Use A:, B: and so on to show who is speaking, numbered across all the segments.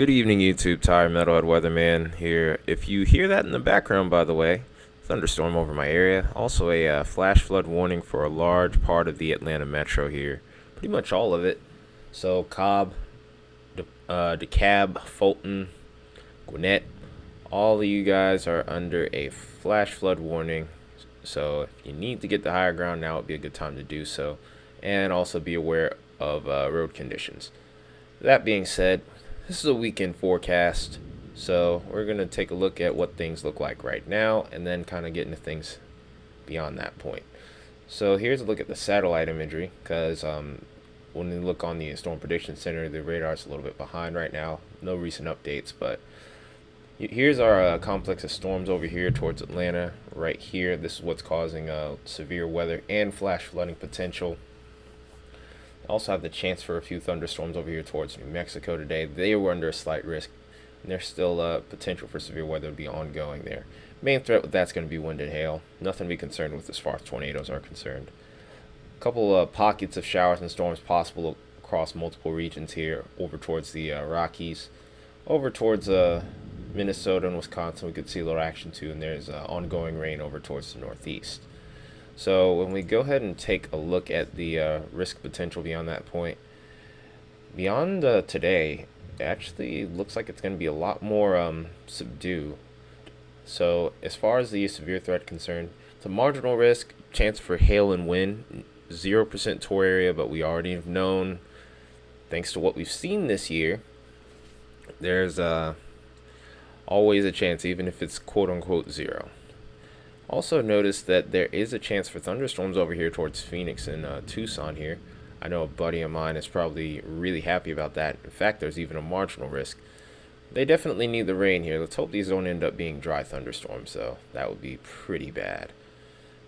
A: Good evening, YouTube. Tire Metalhead Weatherman here. If you hear that in the background, by the way, thunderstorm over my area. Also, a flash flood warning for a large part of the Atlanta metro here. Pretty much all of it. So, Cobb, DeKalb, Fulton, Gwinnett, all of you guys are under a flash flood warning. So, if you need to get to higher ground now, would be a good time to do so. And also be aware of road conditions. That being said, this is a weekend forecast, so we're going to take a look at what things look like right now and then kind of get into things beyond that point. So here's a look at the satellite imagery, because when we look on the Storm Prediction Center, the radar's a little bit behind right now. No recent updates, but here's our complex of storms over here towards Atlanta. Right here, this is what's causing severe weather and flash flooding potential. Also have the chance for a few thunderstorms over here towards New Mexico today. They were under a slight risk, and there's still potential for severe weather to be ongoing there. Main threat with that's going to be wind and hail. Nothing to be concerned with as far as tornadoes are concerned. A couple pockets of showers and storms possible across multiple regions here, over towards the Rockies, over towards Minnesota and Wisconsin. We could see a little action too, and there's ongoing rain over towards the northeast. So when we go ahead and take a look at the risk potential beyond that point, beyond today, it actually looks like it's going to be a lot more subdued. So as far as the severe threat concerned, it's a marginal risk, chance for hail and wind, 0% tour area, but we already have known, thanks to what we've seen this year, there's always a chance, even if it's quote-unquote zero. Also notice that there is a chance for thunderstorms over here towards Phoenix and Tucson here. I know a buddy of mine is probably really happy about that. In fact, there's even a marginal risk. They definitely need the rain here. Let's hope these don't end up being dry thunderstorms, though. That would be pretty bad,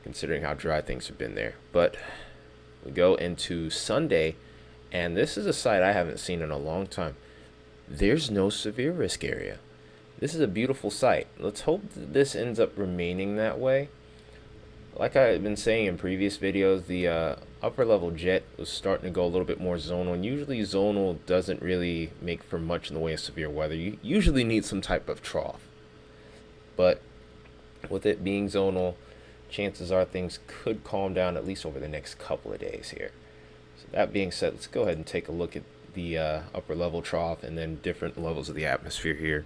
A: considering how dry things have been there. But we go into Sunday, and this is a sight I haven't seen in a long time. There's no severe risk area. This is a beautiful sight. Let's hope that this ends up remaining that way. Like I've been saying in previous videos, the upper level jet was starting to go a little bit more zonal. And usually zonal doesn't really make for much in the way of severe weather. You usually need some type of trough. But with it being zonal, chances are things could calm down at least over the next couple of days here. So that being said, let's go ahead and take a look at the upper level trough and then different levels of the atmosphere here.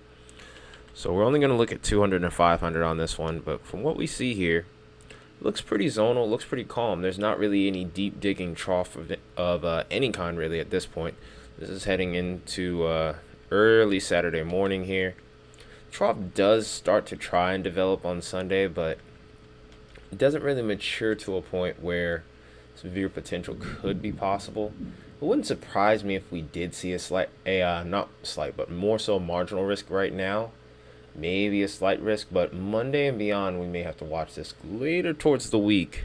A: So we're only going to look at 200 and 500 on this one, but from what we see here, it looks pretty zonal, looks pretty calm. There's not really any deep digging trough of any kind really at this point. This is heading into early Saturday morning here. Trough does start to try and develop on Sunday, but it doesn't really mature to a point where severe potential could be possible. It wouldn't surprise me if we did see not slight, but more so marginal risk right now. Maybe a slight risk, but Monday and beyond, we may have to watch this later towards the week.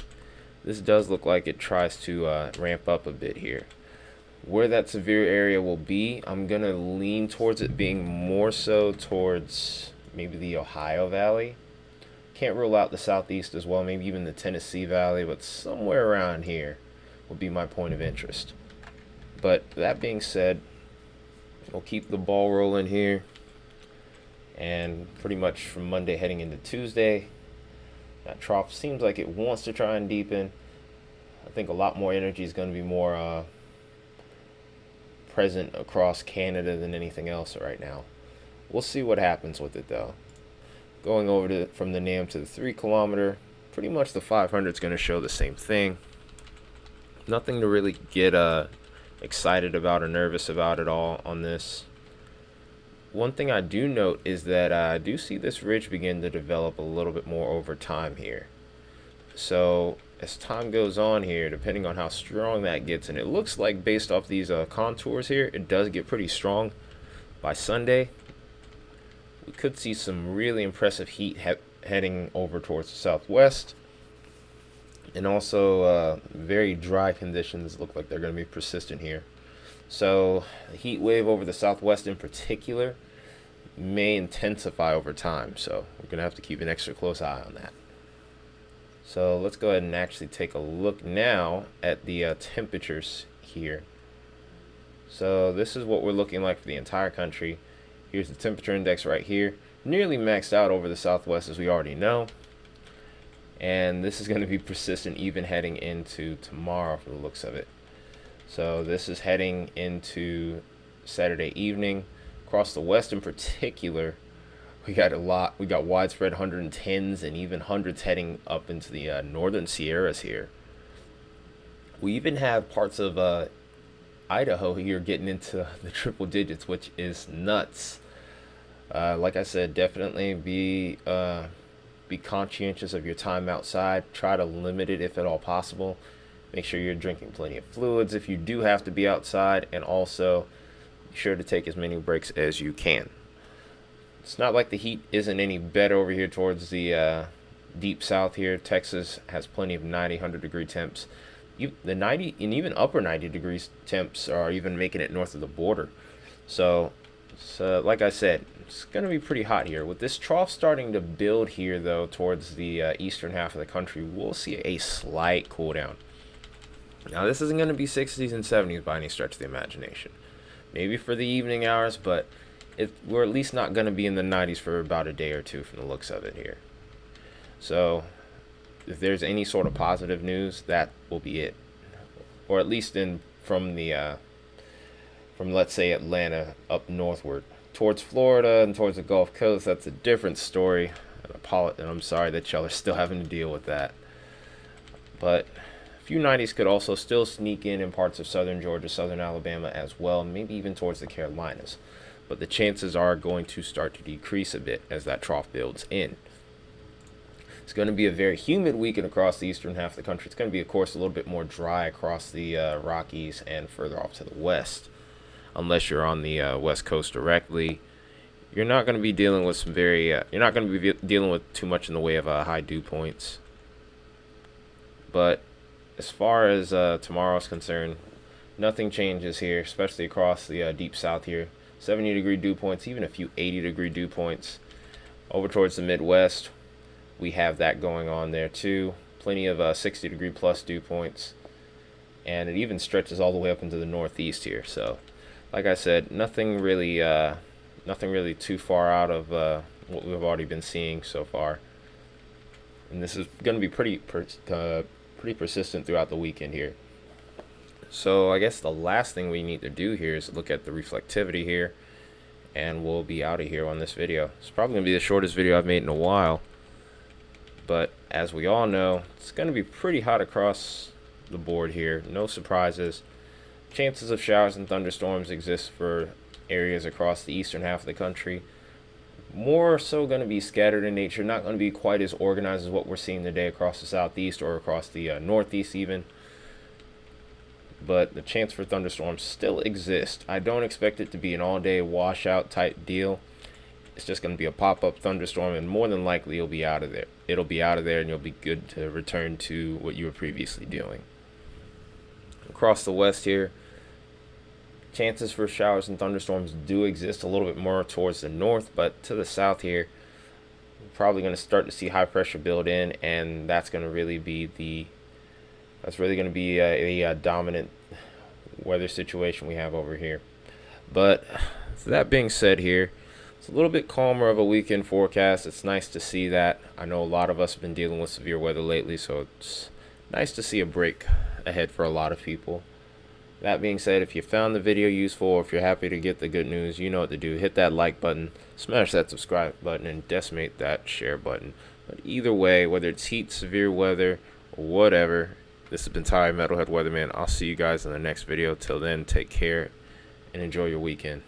A: This does look like it tries to ramp up a bit here. Where that severe area will be, I'm going to lean towards it being more so towards maybe the Ohio Valley. Can't rule out the southeast as well, maybe even the Tennessee Valley, but somewhere around here will be my point of interest. But that being said, we'll keep the ball rolling here. And pretty much from Monday heading into Tuesday, that trough seems like it wants to try and deepen. I think a lot more energy is going to be more present across Canada than anything else right now. We'll see what happens with it though. Going over from the NAM to the 3 kilometer, pretty much the 500 is going to show the same thing. Nothing to really get excited about or nervous about at all on this. One thing I do note is that I do see this ridge begin to develop a little bit more over time here. So as time goes on here, depending on how strong that gets, and it looks like based off these contours here, it does get pretty strong. By Sunday, we could see some really impressive heat heading over towards the southwest. And also very dry conditions look like they're going to be persistent here. So the heat wave over the southwest in particular may intensify over time. So we're going to have to keep an extra close eye on that. So let's go ahead and actually take a look now at the temperatures here. So this is what we're looking like for the entire country. Here's the temperature index right here. Nearly maxed out over the southwest, as we already know. And this is going to be persistent even heading into tomorrow from the looks of it. So this is heading into Saturday evening. Across the west in particular, we got widespread 110s and even hundreds heading up into the northern Sierras here. We even have parts of Idaho here getting into the triple digits, which is nuts. Like I said, definitely be conscientious of your time outside. Try to limit it if at all possible. Make sure you're drinking plenty of fluids if you do have to be outside, and also be sure to take as many breaks as you can. It's not like the heat isn't any better over here towards the deep south here. Texas has plenty of 90, 100-degree temps. The 90 and even upper 90 degrees temps are even making it north of the border. So like I said, it's going to be pretty hot here. With this trough starting to build here, though, towards the eastern half of the country, we'll see a slight cool down. Now, this isn't going to be 60s and 70s by any stretch of the imagination. Maybe for the evening hours, but we're at least not going to be in the 90s for about a day or two from the looks of it here. So if there's any sort of positive news, that will be it. Or at least from let's say Atlanta up northward. Towards Florida and towards the Gulf Coast, that's a different story. And I'm sorry that y'all are still having to deal with that. But a few 90s could also still sneak in parts of southern Georgia, southern Alabama as well, maybe even towards the Carolinas. But the chances are going to start to decrease a bit as that trough builds in. It's going to be a very humid weekend across the eastern half of the country. It's going to be, of course, a little bit more dry across the Rockies and further off to the west. Unless you're on the west coast directly, you're not going to be dealing with you're not going to be dealing with too much in the way of high dew points. But as far as tomorrow's concerned, nothing changes here, especially across the deep south here. 70-degree dew points, even a few 80-degree dew points. Over towards the Midwest, we have that going on there too. Plenty of 60-degree plus dew points. And it even stretches all the way up into the Northeast here. So, like I said, nothing really too far out of what we've already been seeing so far. And this is going to be pretty persistent throughout the weekend here. So I guess the last thing we need to do here is look at the reflectivity here, and we'll be out of here on this video. It's probably going to be the shortest video I've made in a while, but as we all know, it's going to be pretty hot across the board here. No surprises. Chances of showers and thunderstorms exist for areas across the eastern half of the country. More so going to be scattered in nature, not going to be quite as organized as what we're seeing today across the southeast or across the northeast even. But the chance for thunderstorms still exists. I don't expect it to be an all-day washout type deal. It's just going to be a pop-up thunderstorm, and more than likely it'll be out of there. It'll be out of there, and you'll be good to return to what you were previously doing. Across the west here, chances for showers and thunderstorms do exist a little bit more towards the north, but to the south here, we're probably going to start to see high pressure build in, and that's going to really be a dominant weather situation we have over here. But that being said here, it's a little bit calmer of a weekend forecast. It's nice to see that. I know a lot of us have been dealing with severe weather lately, so it's nice to see a break ahead for a lot of people. That being said, if you found the video useful, or if you're happy to get the good news, you know what to do. Hit that like button, smash that subscribe button, and decimate that share button. But either way, whether it's heat, severe weather, or whatever, this has been Ty, Metalhead Weatherman. I'll see you guys in the next video. Till then, take care and enjoy your weekend.